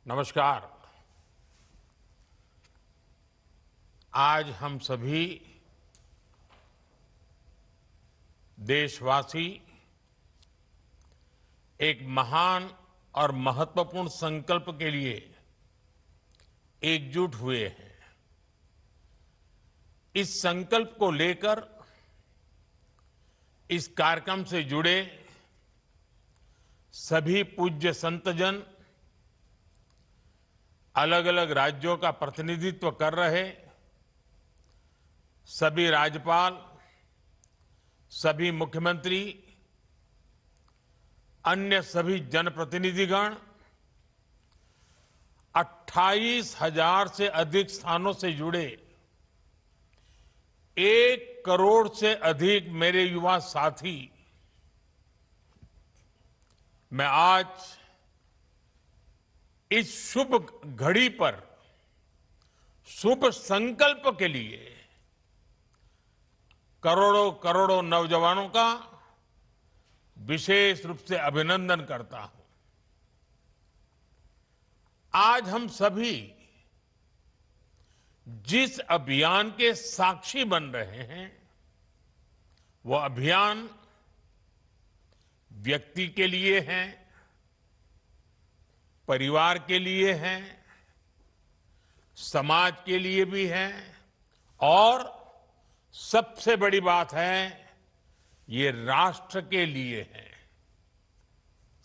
नमस्कार। आज हम सभी देशवासी एक महान और महत्वपूर्ण संकल्प के लिए एकजुट हुए हैं। इस संकल्प को लेकर इस कार्यक्रम से जुड़े सभी पूज्य संतजन, अलग अलग राज्यों का प्रतिनिधित्व कर रहे सभी राज्यपाल, सभी मुख्यमंत्री, अन्य सभी जनप्रतिनिधिगण, 28,000 से अधिक स्थानों से जुड़े 1 करोड़ से अधिक मेरे युवा साथी, मैं आज इस शुभ घड़ी पर शुभ संकल्प के लिए करोड़ों करोड़ों नौजवानों का विशेष रूप से अभिनंदन करता हूं। आज हम सभी जिस अभियान के साक्षी बन रहे हैं, वो अभियान व्यक्ति के लिए है, परिवार के लिए है, समाज के लिए भी है और सबसे बड़ी बात है, ये राष्ट्र के लिए है।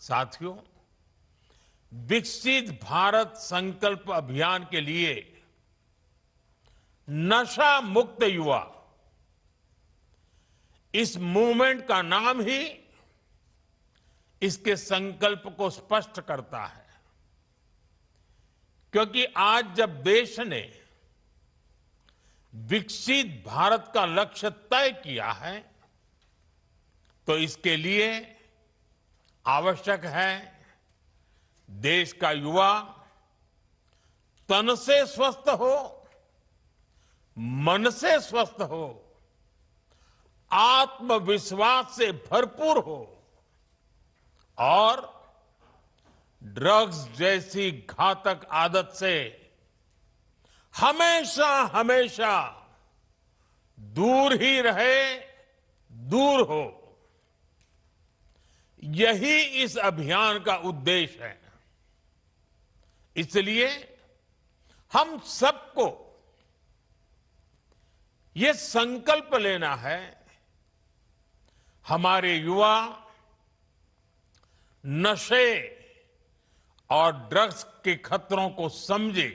साथियों, विकसित भारत संकल्प अभियान के लिए नशा मुक्त युवा, इस मूवमेंट का नाम ही इसके संकल्प को स्पष्ट करता है। क्योंकि आज जब देश ने विकसित भारत का लक्ष्य तय किया है, तो इसके लिए आवश्यक है देश का युवा तन से स्वस्थ हो, मन से स्वस्थ हो, आत्मविश्वास से भरपूर हो और ड्रग्स जैसी घातक आदत से हमेशा हमेशा दूर ही रहे, दूर हो। यही इस अभियान का उद्देश्य है। इसलिए हम सबको ये संकल्प लेना है, हमारे युवा नशे और ड्रग्स के खतरों को समझे,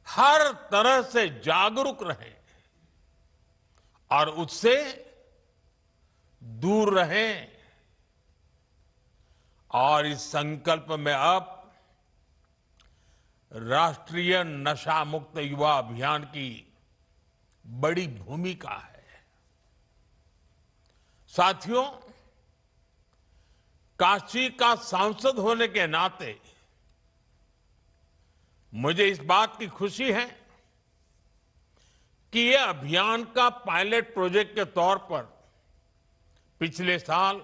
हर तरह से जागरूक रहें और उससे दूर रहें। और इस संकल्प में अब राष्ट्रीय नशा मुक्त युवा अभियान की बड़ी भूमिका है। साथियों, काशी का सांसद होने के नाते मुझे इस बात की खुशी है कि यह अभियान का पायलट प्रोजेक्ट के तौर पर पिछले साल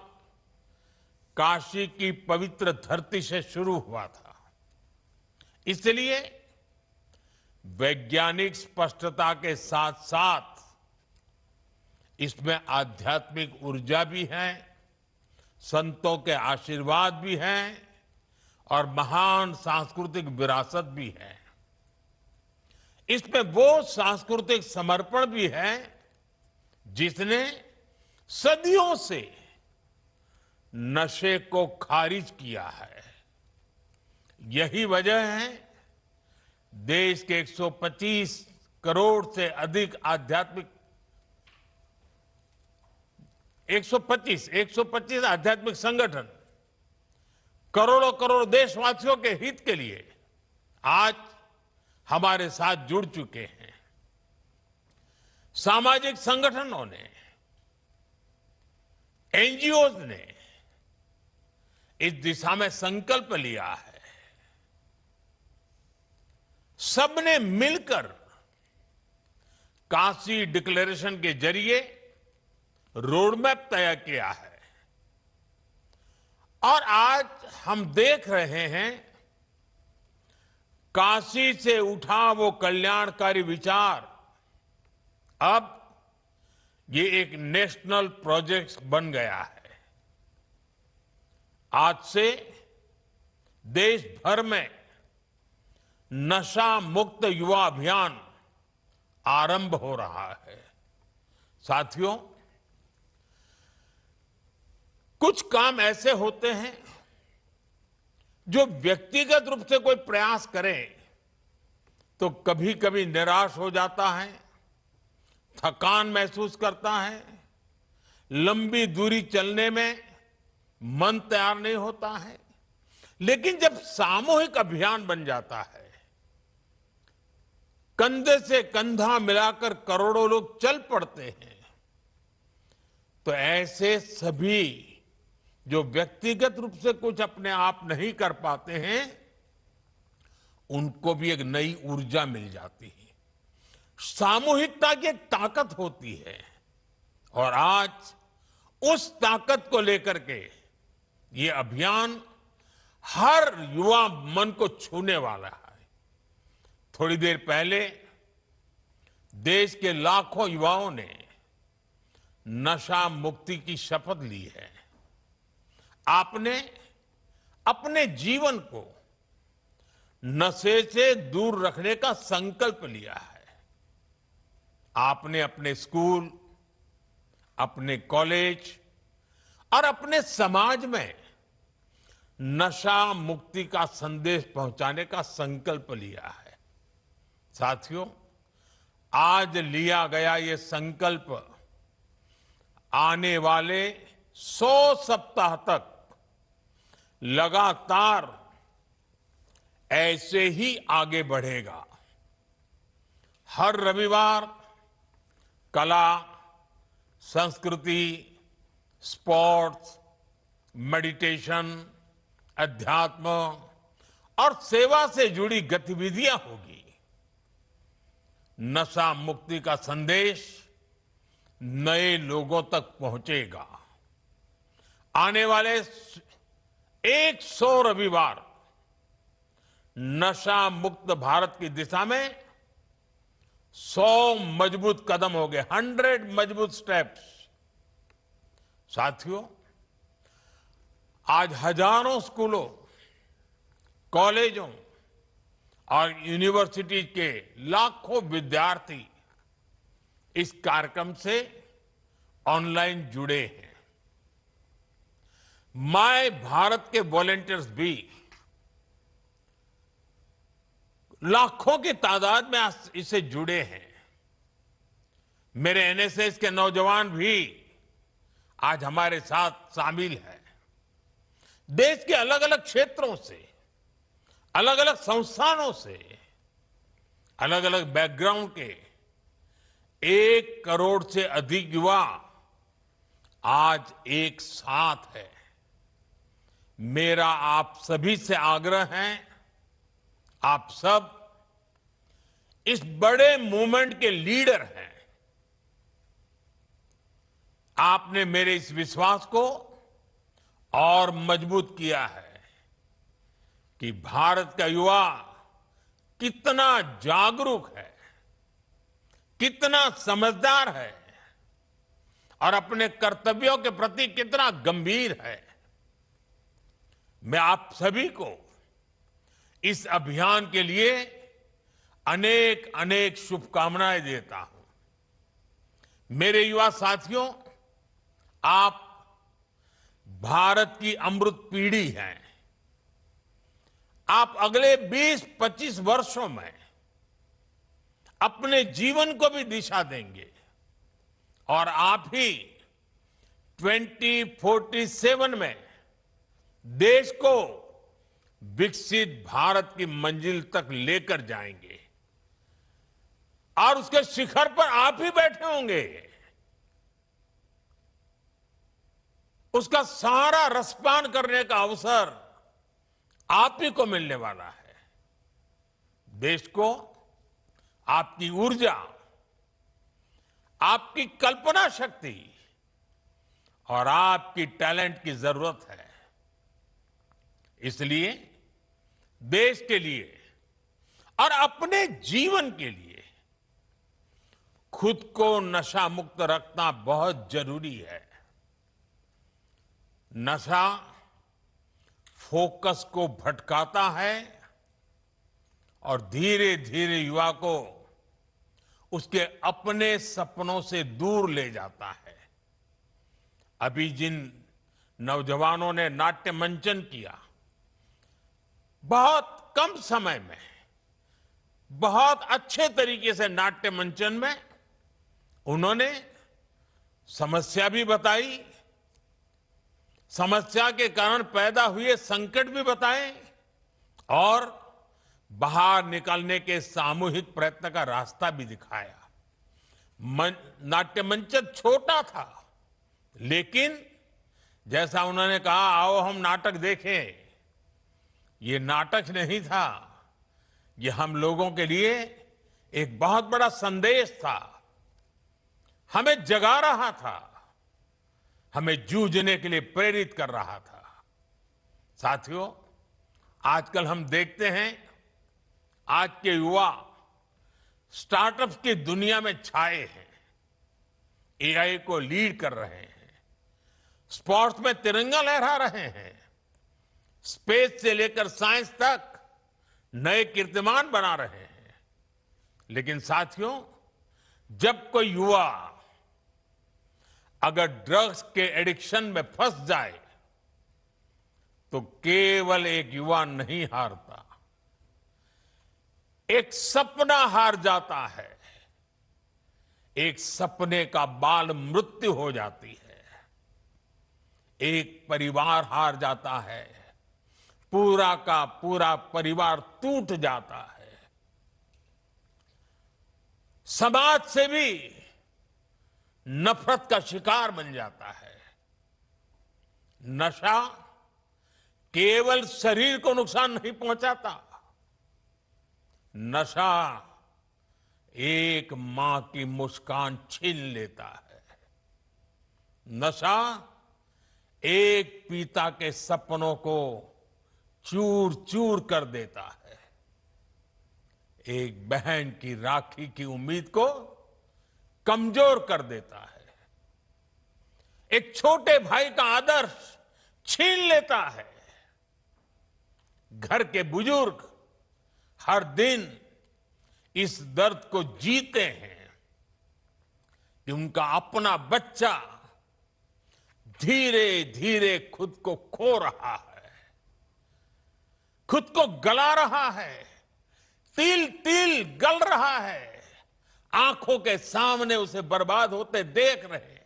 काशी की पवित्र धरती से शुरू हुआ था। इसलिए वैज्ञानिक स्पष्टता के साथ साथ इसमें आध्यात्मिक ऊर्जा भी है, संतों के आशीर्वाद भी हैं और महान सांस्कृतिक विरासत भी है। इसमें वो सांस्कृतिक समर्पण भी है जिसने सदियों से नशे को खारिज किया है। यही वजह है देश के 125 करोड़ से अधिक आध्यात्मिक 125 आध्यात्मिक संगठन करोड़ों करोड़ देशवासियों के हित के लिए आज हमारे साथ जुड़ चुके हैं। सामाजिक संगठनों ने, एनजीओज ने इस दिशा में संकल्प लिया है। सबने मिलकर काशी डिक्लेरेशन के जरिए रोडमैप तय किया है और आज हम देख रहे हैं काशी से उठा वो कल्याणकारी विचार अब ये एक नेशनल प्रोजेक्ट बन गया है। आज से देश भर में नशा मुक्त युवा अभियान आरंभ हो रहा है। साथियों, कुछ काम ऐसे होते हैं जो व्यक्तिगत रूप से कोई प्रयास करे तो कभी कभी निराश हो जाता है, थकान महसूस करता है, लंबी दूरी चलने में मन तैयार नहीं होता है। लेकिन जब सामूहिक अभियान बन जाता है, कंधे से कंधा मिलाकर करोड़ों लोग चल पड़ते हैं, तो ऐसे सभी जो व्यक्तिगत रूप से कुछ अपने आप नहीं कर पाते हैं, उनको भी एक नई ऊर्जा मिल जाती है। सामूहिकता की एक ताकत होती है और आज उस ताकत को लेकर के ये अभियान हर युवा मन को छूने वाला है। थोड़ी देर पहले देश के लाखों युवाओं ने नशा मुक्ति की शपथ ली है। आपने अपने जीवन को नशे से दूर रखने का संकल्प लिया है। आपने अपने स्कूल, अपने कॉलेज और अपने समाज में नशा मुक्ति का संदेश पहुंचाने का संकल्प लिया है। साथियों, आज लिया गया ये संकल्प आने वाले 100 सप्ताह तक लगातार ऐसे ही आगे बढ़ेगा। हर रविवार कला, संस्कृति, स्पोर्ट्स, मेडिटेशन, अध्यात्म और सेवा से जुड़ी गतिविधियां होगी। नशा मुक्ति का संदेश नए लोगों तक पहुंचेगा। आने वाले 100 रविवार नशा मुक्त भारत की दिशा में 100 मजबूत कदम हो गए, 100 मजबूत स्टेप्स। साथियों, आज हजारों स्कूलों, कॉलेजों और यूनिवर्सिटी के लाखों विद्यार्थी इस कार्यक्रम से ऑनलाइन जुड़े हैं। माय भारत के वॉलंटियर्स भी लाखों की तादाद में इससे जुड़े हैं। मेरे एनएसएस के नौजवान भी आज हमारे साथ शामिल हैं। देश के अलग अलग क्षेत्रों से, अलग अलग संस्थानों से, अलग अलग बैकग्राउंड के 1 करोड़ से अधिक युवा आज एक साथ है। मेरा आप सभी से आग्रह है, आप सब इस बड़े मूवमेंट के लीडर हैं। आपने मेरे इस विश्वास को और मजबूत किया है कि भारत का युवा कितना जागरूक है, कितना समझदार है और अपने कर्तव्यों के प्रति कितना गंभीर है। मैं आप सभी को इस अभियान के लिए अनेक अनेक शुभकामनाएं देता हूं। मेरे युवा साथियों, आप भारत की अमृत पीढ़ी हैं। आप अगले 20-25 वर्षों में अपने जीवन को भी दिशा देंगे और आप ही 2047 में देश को विकसित भारत की मंजिल तक लेकर जाएंगे और उसके शिखर पर आप ही बैठे होंगे। उसका सारा रसपान करने का अवसर आप ही को मिलने वाला है। देश को आपकी ऊर्जा, आपकी कल्पना शक्ति और आपकी टैलेंट की जरूरत है। इसलिए देश के लिए और अपने जीवन के लिए खुद को नशा मुक्त रखना बहुत जरूरी है। नशा फोकस को भटकाता है और धीरे धीरे युवा को उसके अपने सपनों से दूर ले जाता है। अभी जिन नौजवानों ने नाट्य मंचन किया, बहुत कम समय में बहुत अच्छे तरीके से नाट्य मंचन में उन्होंने समस्या भी बताई, समस्या के कारण पैदा हुए संकट भी बताए और बाहर निकलने के सामूहिक प्रयत्न का रास्ता भी दिखाया। नाट्य मंचन छोटा था, लेकिन जैसा उन्होंने कहा, आओ हम नाटक देखें, ये नाटक नहीं था, ये हम लोगों के लिए एक बहुत बड़ा संदेश था, हमें जगा रहा था, हमें जूझने के लिए प्रेरित कर रहा था। साथियों, आजकल हम देखते हैं आज के युवा स्टार्टअप्स की दुनिया में छाए हैं, एआई को लीड कर रहे हैं, स्पोर्ट्स में तिरंगा लहरा रहे हैं, स्पेस से लेकर साइंस तक नए कीर्तिमान बना रहे हैं। लेकिन साथियों, जब कोई युवा अगर ड्रग्स के एडिक्शन में फंस जाए तो केवल एक युवा नहीं हारता, एक सपना हार जाता है, एक सपने का बाल मृत्यु हो जाती है, एक परिवार हार जाता है, पूरा का पूरा परिवार टूट जाता है, समाज से भी नफरत का शिकार बन जाता है। नशा केवल शरीर को नुकसान नहीं पहुंचाता, नशा एक मां की मुस्कान छीन लेता है, नशा एक पिता के सपनों को चूर चूर कर देता है, एक बहन की राखी की उम्मीद को कमजोर कर देता है, एक छोटे भाई का आदर्श छीन लेता है। घर के बुजुर्ग हर दिन इस दर्द को जीते हैं कि उनका अपना बच्चा धीरे धीरे खुद को खो रहा है, खुद को गला रहा है, तिल तिल गल रहा है, आंखों के सामने उसे बर्बाद होते देख रहे हैं।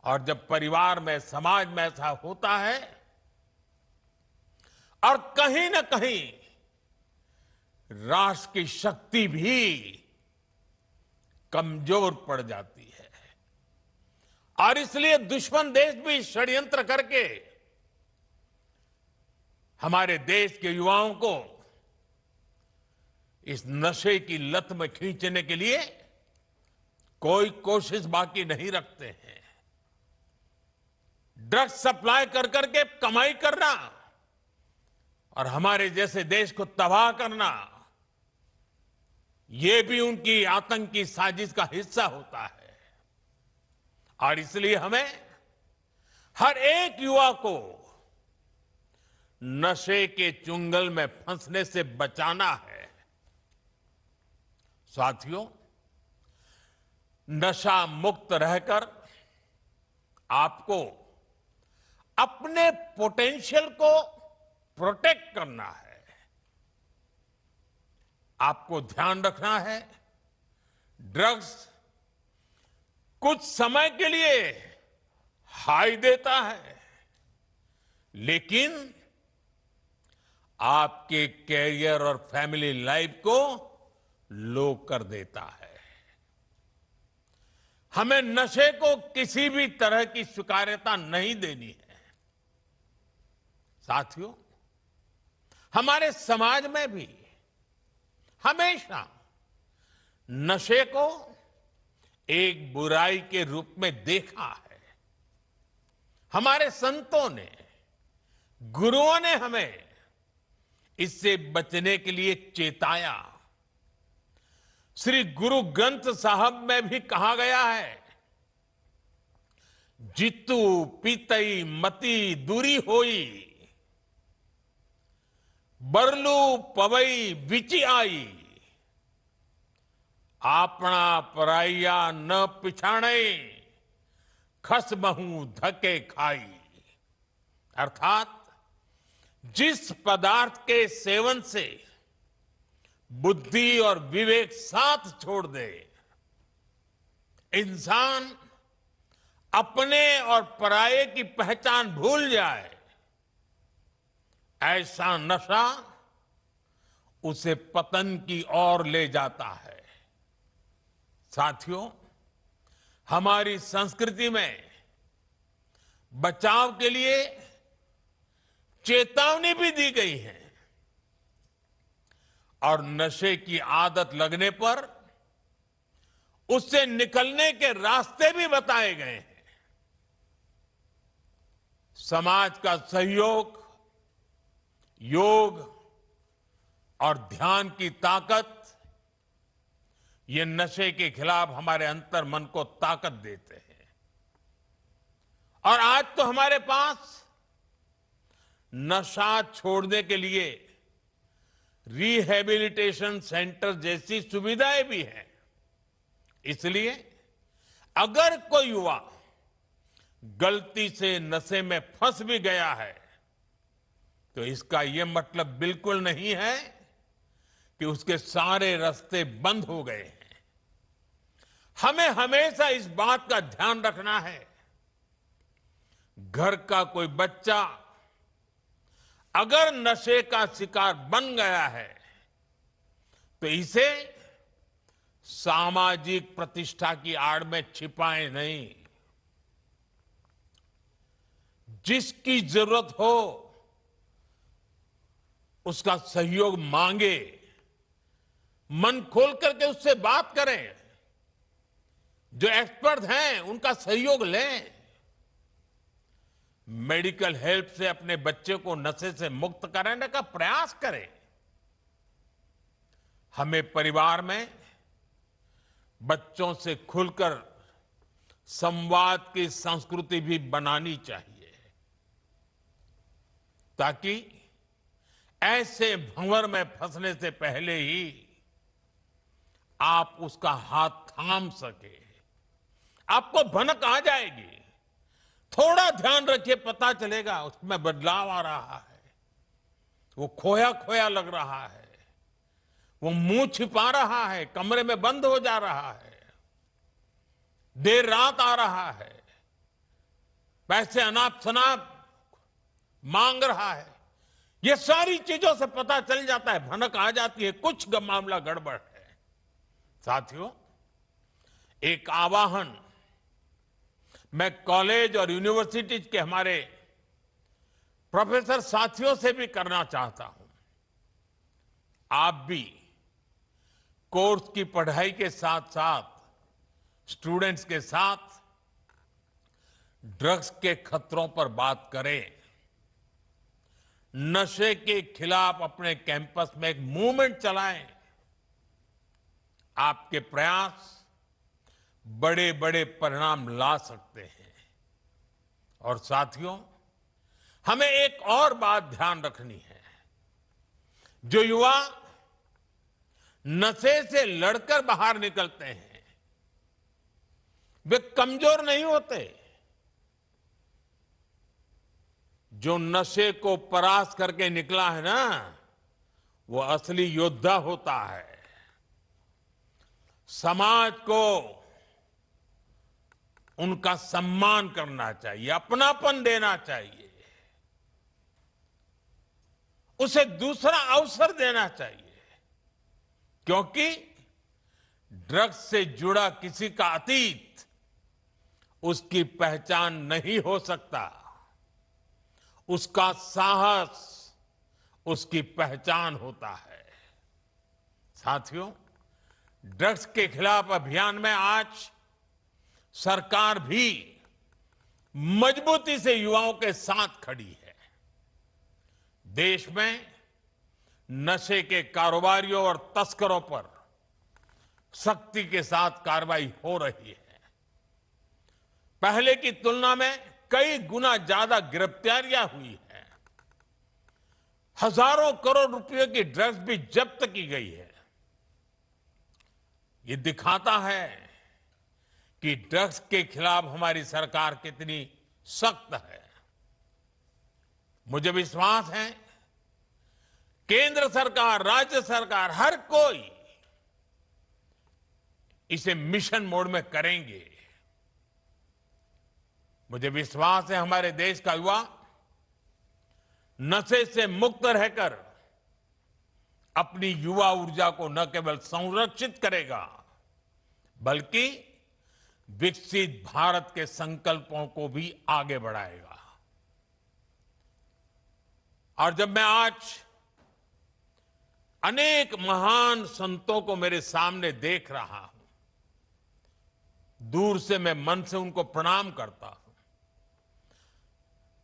और जब परिवार में, समाज में ऐसा होता है और कहीं ना कहीं राष्ट्र की शक्ति भी कमजोर पड़ जाती है और इसलिए दुश्मन देश भी षड्यंत्र करके हमारे देश के युवाओं को इस नशे की लत में खींचने के लिए कोई कोशिश बाकी नहीं रखते हैं। ड्रग्स सप्लाई कर करके कमाई करना और हमारे जैसे देश को तबाह करना, ये भी उनकी आतंकी साजिश का हिस्सा होता है। और इसलिए हमें हर एक युवा को नशे के चुंगल में फंसने से बचाना है। साथियों, नशा मुक्त रहकर आपको अपने पोटेंशियल को प्रोटेक्ट करना है। आपको ध्यान रखना है, ड्रग्स कुछ समय के लिए हाई देता है, लेकिन आपके कैरियर और फैमिली लाइफ को लो कर देता है। हमें नशे को किसी भी तरह की स्वीकार्यता नहीं देनी है। साथियों, हमारे समाज में भी हमेशा नशे को एक बुराई के रूप में देखा है। हमारे संतों ने गुरुओं ने हमें इससे बचने के लिए चेताया। श्री गुरु ग्रंथ साहब में भी कहा गया है, जितु पीतई मति दूरी होई, बरलू पवई विचि आई, आपना पराइया न पिछाणे, खस महू धके खाई। अर्थात जिस पदार्थ के सेवन से बुद्धि और विवेक साथ छोड़ दे, इंसान अपने और पराये की पहचान भूल जाए, ऐसा नशा उसे पतन की ओर ले जाता है। साथियों, हमारी संस्कृति में बचाव के लिए चेतावनी भी दी गई है और नशे की आदत लगने पर उससे निकलने के रास्ते भी बताए गए हैं। समाज का सहयोग, योग और ध्यान की ताकत, ये नशे के खिलाफ हमारे अंतर मन को ताकत देते हैं। और आज तो हमारे पास नशा छोड़ने के लिए रिहैबिलिटेशन सेंटर जैसी सुविधाएं भी हैं। इसलिए अगर कोई युवा गलती से नशे में फंस भी गया है, तो इसका यह मतलब बिल्कुल नहीं है कि उसके सारे रास्ते बंद हो गए हैं। हमें हमेशा इस बात का ध्यान रखना है, घर का कोई बच्चा अगर नशे का शिकार बन गया है, तो इसे सामाजिक प्रतिष्ठा की आड़ में छिपाए नहीं। जिसकी जरूरत हो उसका सहयोग मांगे, मन खोल करके उससे बात करें, जो एक्सपर्ट हैं उनका सहयोग लें, मेडिकल हेल्प से अपने बच्चे को नशे से मुक्त कराने का प्रयास करें। हमें परिवार में बच्चों से खुलकर संवाद की संस्कृति भी बनानी चाहिए, ताकि ऐसे भंवर में फंसने से पहले ही आप उसका हाथ थाम सके। आपको भनक आ जाएगी, थोड़ा ध्यान रखिए, पता चलेगा उसमें बदलाव आ रहा है, वो खोया खोया लग रहा है, वो मुंह छिपा रहा है, कमरे में बंद हो जा रहा है, देर रात आ रहा है, पैसे अनाप शनाप मांग रहा है। ये सारी चीजों से पता चल जाता है, भनक आ जाती है, कुछ मामला गड़बड़ है। साथियों, एक आवाहन मैं कॉलेज और यूनिवर्सिटीज के हमारे प्रोफेसर साथियों से भी करना चाहता हूं। आप भी कोर्स की पढ़ाई के साथ साथ स्टूडेंट्स के साथ ड्रग्स के खतरों पर बात करें। नशे के खिलाफ अपने कैंपस में एक मूवमेंट चलाएं। आपके प्रयास बड़े बड़े परिणाम ला सकते हैं। और साथियों, हमें एक और बात ध्यान रखनी है। जो युवा नशे से लड़कर बाहर निकलते हैं, वे कमजोर नहीं होते। जो नशे को परास्त करके निकला है ना, वो असली योद्धा होता है। समाज को उनका सम्मान करना चाहिए, अपनापन देना चाहिए, उसे दूसरा अवसर देना चाहिए, क्योंकि ड्रग्स से जुड़ा किसी का अतीत उसकी पहचान नहीं हो सकता, उसका साहस उसकी पहचान होता है। साथियों, ड्रग्स के खिलाफ अभियान में आज सरकार भी मजबूती से युवाओं के साथ खड़ी है। देश में नशे के कारोबारियों और तस्करों पर सख्ती के साथ कार्रवाई हो रही है। पहले की तुलना में कई गुना ज्यादा गिरफ्तारियां हुई हैं। हजारों करोड़ रुपए की ड्रग्स भी जब्त की गई है। ये दिखाता है कि ड्रग्स के खिलाफ हमारी सरकार कितनी सख्त है। मुझे विश्वास है केंद्र सरकार, राज्य सरकार, हर कोई इसे मिशन मोड में करेंगे। मुझे विश्वास है हमारे देश का युवा नशे से मुक्त रहकर अपनी युवा ऊर्जा को न केवल संरक्षित करेगा बल्कि विकसित भारत के संकल्पों को भी आगे बढ़ाएगा। और जब मैं आज अनेक महान संतों को मेरे सामने देख रहा हूं, दूर से मैं मन से उनको प्रणाम करता हूं।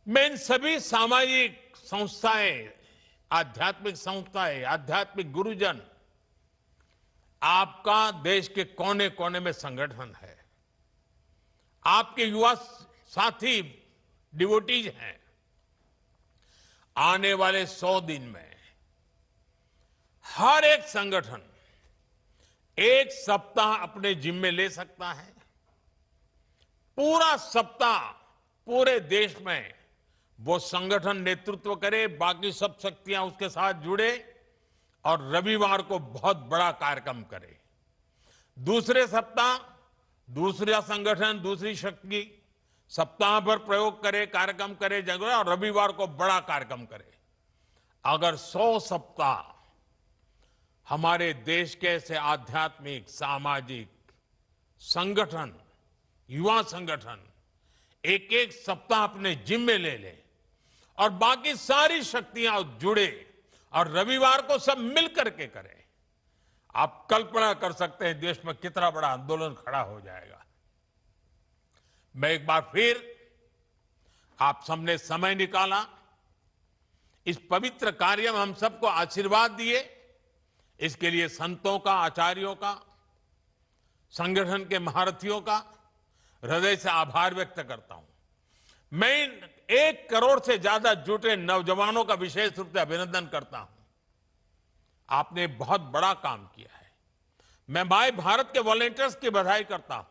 मैं इन सभी सामाजिक संस्थाएं, आध्यात्मिक संस्थाएं, आध्यात्मिक गुरुजन, आपका देश के कोने कोने में संगठन है, आपके युवा साथी डिवोटीज हैं। आने वाले 100 दिन में हर एक संगठन एक सप्ताह अपने जिम्मे ले सकता है। पूरा सप्ताह पूरे देश में वो संगठन नेतृत्व करे, बाकी सब शक्तियां उसके साथ जुड़े और रविवार को बहुत बड़ा कार्यक्रम करे। दूसरे सप्ताह दूसरा संगठन, दूसरी शक्ति सप्ताह भर प्रयोग करे, कार्यक्रम करे, जगह, और रविवार को बड़ा कार्यक्रम करे। अगर 100 सप्ताह हमारे देश के ऐसे आध्यात्मिक, सामाजिक संगठन, युवा संगठन एक एक सप्ताह अपने जिम्मे ले ले और बाकी सारी शक्तियां जुड़े और रविवार को सब मिल करके करें, आप कल्पना कर सकते हैं देश में कितना बड़ा आंदोलन खड़ा हो जाएगा। मैं एक बार फिर आप सबने समय निकाला, इस पवित्र कार्य में हम सबको आशीर्वाद दिए, इसके लिए संतों का, आचार्यों का, संगठन के महारथियों का हृदय से आभार व्यक्त करता हूं। मैं इन 1 करोड़ से ज्यादा जुटे नौजवानों का विशेष रूप से अभिनंदन करता हूं। आपने बहुत बड़ा काम किया है। मैं माय भारत के वॉलंटियर्स की बधाई करता हूं।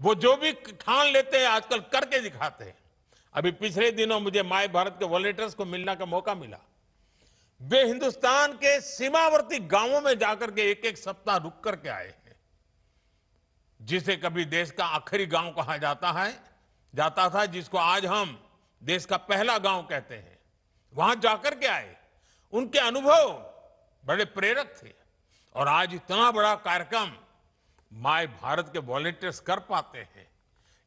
वो जो भी ठान लेते हैं आजकल करके दिखाते हैं। अभी पिछले दिनों मुझे माय भारत के वॉलंटियर्स को मिलने का मौका मिला। वे हिंदुस्तान के सीमावर्ती गांवों में जाकर के एक एक सप्ताह रुक करके आए हैं। जिसे कभी देश का आखिरी गांव कहा जाता था, जिसको आज हम देश का पहला गांव कहते हैं, वहां जाकर के आए। उनके अनुभव बड़े प्रेरक थे और आज इतना बड़ा कार्यक्रम माय भारत के वॉलंटियर्स कर पाते हैं,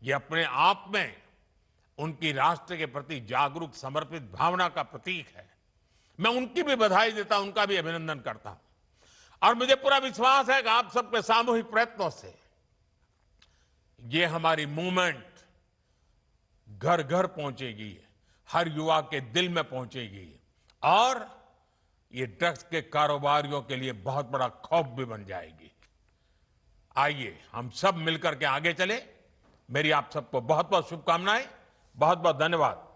ये अपने आप में उनकी राष्ट्र के प्रति जागरूक, समर्पित भावना का प्रतीक है। मैं उनकी भी बधाई देता हूं, उनका भी अभिनंदन करता हूं। और मुझे पूरा विश्वास है कि आप सबके सामूहिक प्रयत्नों से ये हमारी मूवमेंट घर घर पहुंचेगी, हर युवा के दिल में पहुंचेगी और ये ड्रग्स के कारोबारियों के लिए बहुत बड़ा खौफ भी बन जाएगी। आइए हम सब मिलकर के आगे चले। मेरी आप सबको बहुत बहुत शुभकामनाएं, बहुत बहुत धन्यवाद।